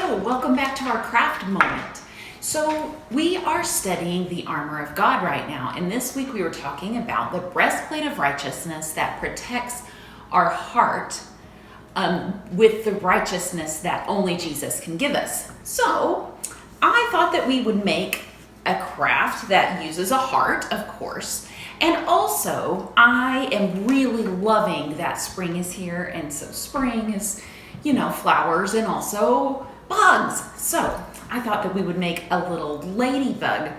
Hello, welcome back to our craft moment. So we are studying the armor of God right now, and this week we were talking about the breastplate of righteousness that protects our heart with the righteousness that only Jesus can give us. So I thought that we would make a craft that uses a heart, of course, and also I am really loving that spring is here, and so spring is, you know, flowers and also bugs. So I thought that we would make a little ladybug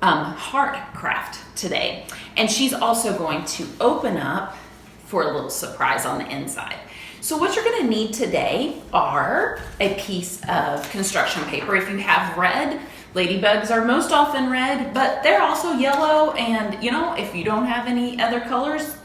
heart craft today. And she's also going to open up for a little surprise on the inside. So what you're gonna need today are a piece of construction paper. If you have red, ladybugs are most often red, but they're also yellow, and you know, if you don't have any other colors,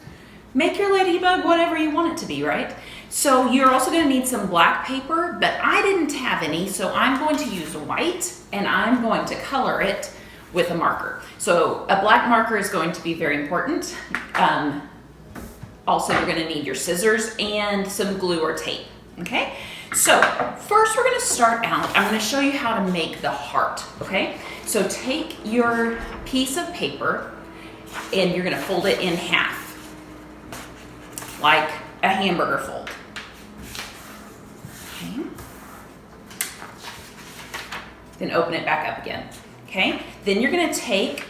make your ladybug whatever you want it to be, right? So you're also going to need some black paper, but I didn't have any, so I'm going to use white, and I'm going to color it with a marker. So a black marker is going to be very important. Also, you're going to need your scissors and some glue or tape, okay? So first we're going to start out, I'm going to show you how to make the heart, okay? So take your piece of paper, and you're going to fold it in half, like a hamburger fold. Okay. Then open it back up again. Okay. Then you're going to take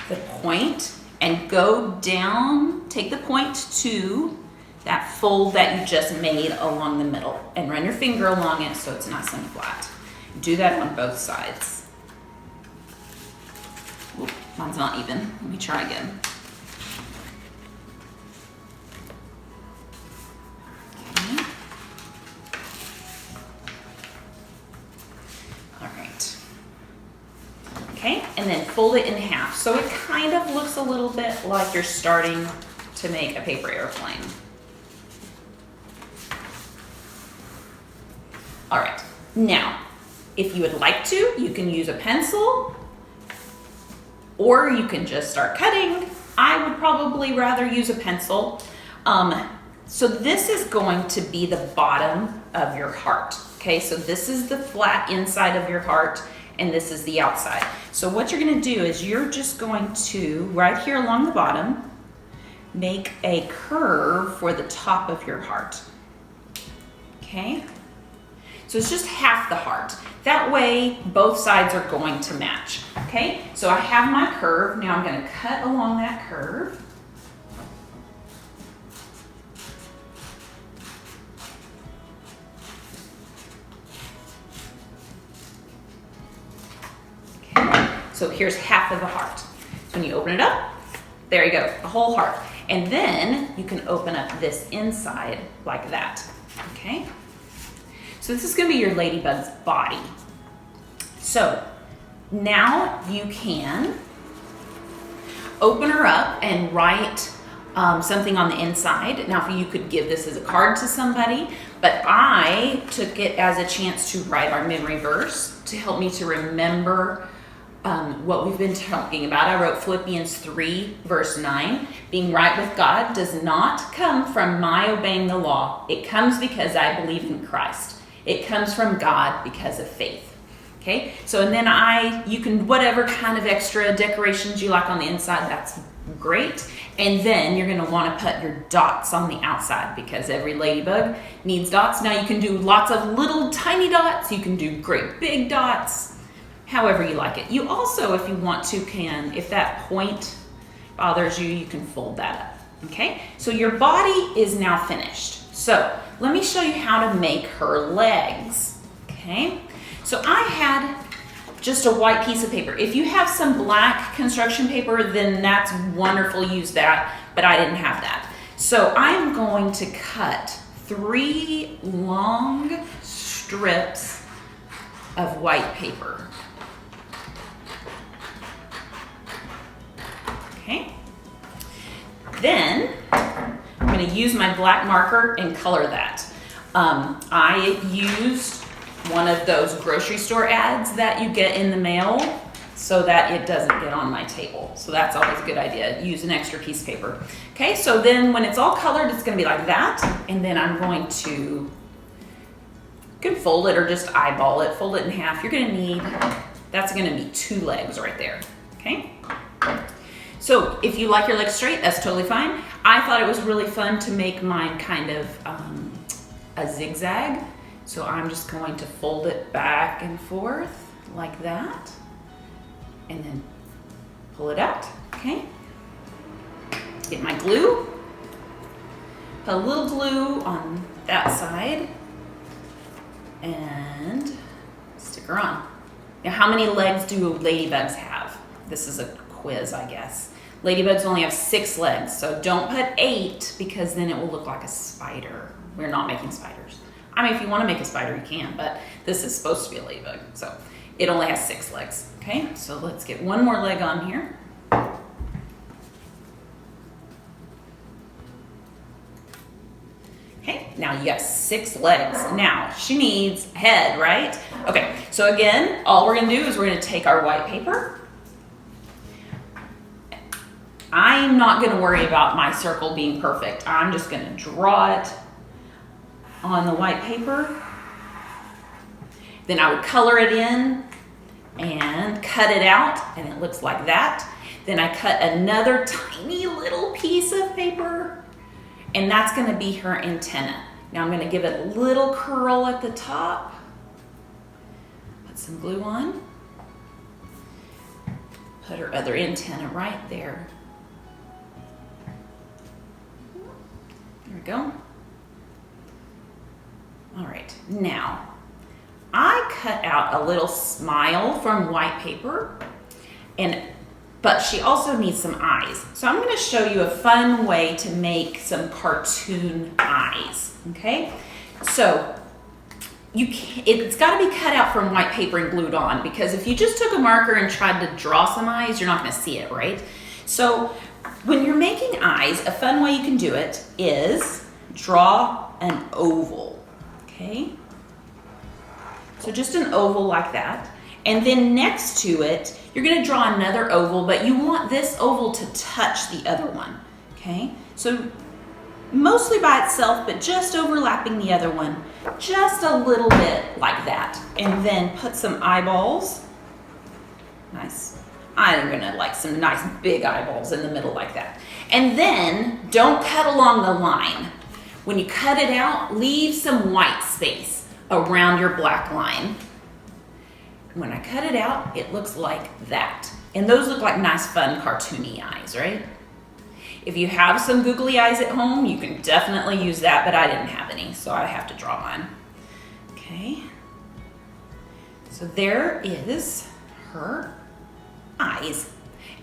the point and go down, take the point to that fold that you just made along the middle, and run your finger along it so it's nice and flat. Do that on both sides. Oop, mine's not even. Let me try again. Okay, and then fold it in half. So it kind of looks a little bit like you're starting to make a paper airplane. All right, now, if you would like to, you can use a pencil, or you can just start cutting. I would probably rather use a pencil. So this is going to be the bottom of your heart. Okay, so this is the flat inside of your heart, and this is the outside. So what you're gonna do is you're just going to, right here along the bottom, make a curve for the top of your heart. Okay? So it's just half the heart. That way, both sides are going to match. Okay? So I have my curve. Now I'm gonna cut along that curve. So here's half of the heart. So when you open it up, there you go, the whole heart. And then you can open up this inside like that, okay? So this is gonna be your ladybug's body. So now you can open her up and write something on the inside. Now you could give this as a card to somebody, but I took it as a chance to write our memory verse to help me to remember what we've been talking about. I wrote Philippians 3, verse 9. Being right with God does not come from my obeying the law. It comes because I believe in Christ. It comes from God because of faith. Okay, so and then you can, whatever kind of extra decorations you like on the inside, that's great. And then you're gonna wanna put your dots on the outside, because every ladybug needs dots. Now you can do lots of little tiny dots. You can do great big dots. However you like it. You also, if you want to, if that point bothers you, you can fold that up, okay? So your body is now finished. So let me show you how to make her legs, okay? So I had just a white piece of paper. If you have some black construction paper, then that's wonderful, use that, but I didn't have that. So I'm going to cut 3 long strips of white paper. Okay, then I'm going to use my black marker and color that. I used one of those grocery store ads that you get in the mail so that it doesn't get on my table. So that's always a good idea. Use an extra piece of paper. Okay, so then when it's all colored, it's going to be like that. And then I'm going to can fold it or just eyeball it, fold it in half. You're gonna need, that's gonna be 2 legs right there, okay? So if you like your legs straight, that's totally fine. I thought it was really fun to make mine kind of a zigzag. So I'm just going to fold it back and forth like that, and then pull it out, okay? Get my glue, put a little glue on that side, and stick her on. Now, how many legs do ladybugs have? This is a quiz, I guess. Ladybugs only have 6 legs, so don't put 8 because then it will look like a spider. We're not making spiders. I mean, if you want to make a spider, you can, but this is supposed to be a ladybug, so it only has 6 legs, okay? So let's get one more leg on here. Okay, now you got 6 legs. Now, she needs a head, right? Okay, so again, all we're gonna do is we're gonna take our white paper. I'm not gonna worry about my circle being perfect. I'm just gonna draw it on the white paper. Then I would color it in and cut it out, and it looks like that. Then I cut another tiny little piece of paper, and that's gonna be her antenna. Now I'm gonna give it a little curl at the top. Put some glue on. Put her other antenna right there. There we go. All right, now I cut out a little smile from white paper, but she also needs some eyes. So I'm gonna show you a fun way to make some cartoon eyes, okay? So it's gotta be cut out from white paper and glued on, because if you just took a marker and tried to draw some eyes, you're not gonna see it, right? So when you're making eyes, a fun way you can do it is draw an oval, okay? So just an oval like that. And then next to it, you're gonna draw another oval, but you want this oval to touch the other one, okay? So mostly by itself, but just overlapping the other one, just a little bit like that. And then put some eyeballs. Nice. I'm gonna like some nice big eyeballs in the middle like that. And then don't cut along the line. When you cut it out, leave some white space around your black line. When I cut it out, it looks like that. And those look like nice, fun, cartoony eyes, right? If you have some googly eyes at home, you can definitely use that, but I didn't have any, so I have to draw mine. Okay. So there is her eyes.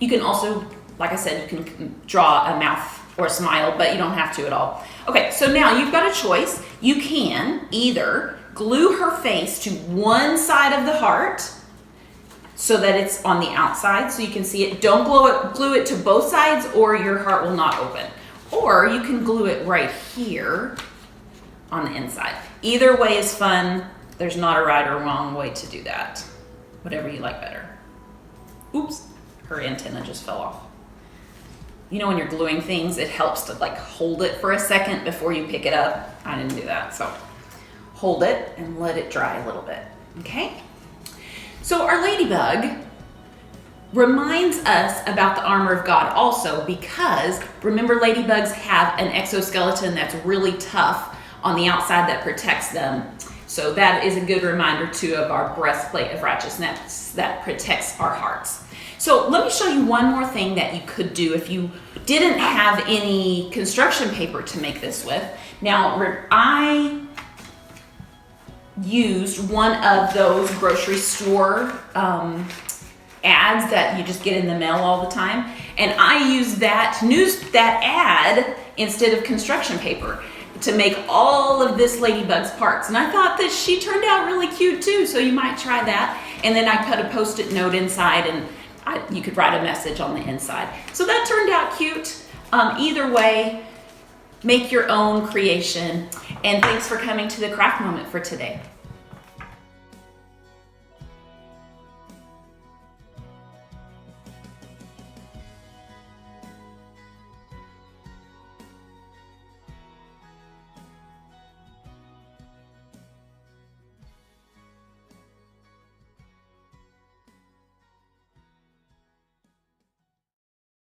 You can also, like I said, you can draw a mouth or a smile, but you don't have to at all. Okay, so now you've got a choice. You can either glue her face to one side of the heart so that it's on the outside so you can see it. Don't glue it to both sides or your heart will not open. Or you can glue it right here on the inside. Either way is fun. There's not a right or wrong way to do that. Whatever you like better. Oops, her antenna just fell off. You know when you're gluing things, it helps to like hold it for a second before you pick it up. I didn't do that, so hold it and let it dry a little bit, okay? So our ladybug reminds us about the armor of God also, because remember, ladybugs have an exoskeleton that's really tough on the outside that protects them. So that is a good reminder too of our breastplate of righteousness that protects our hearts. So let me show you one more thing that you could do if you didn't have any construction paper to make this with. Now, I used one of those grocery store ads that you just get in the mail all the time, and I used that ad instead of construction paper to make all of this ladybug's parts. And I thought that she turned out really cute too, so you might try that. And then I put a Post-it note inside, and you could write a message on the inside. So that turned out cute. Either way, make your own creation. And thanks for coming to the craft moment for today.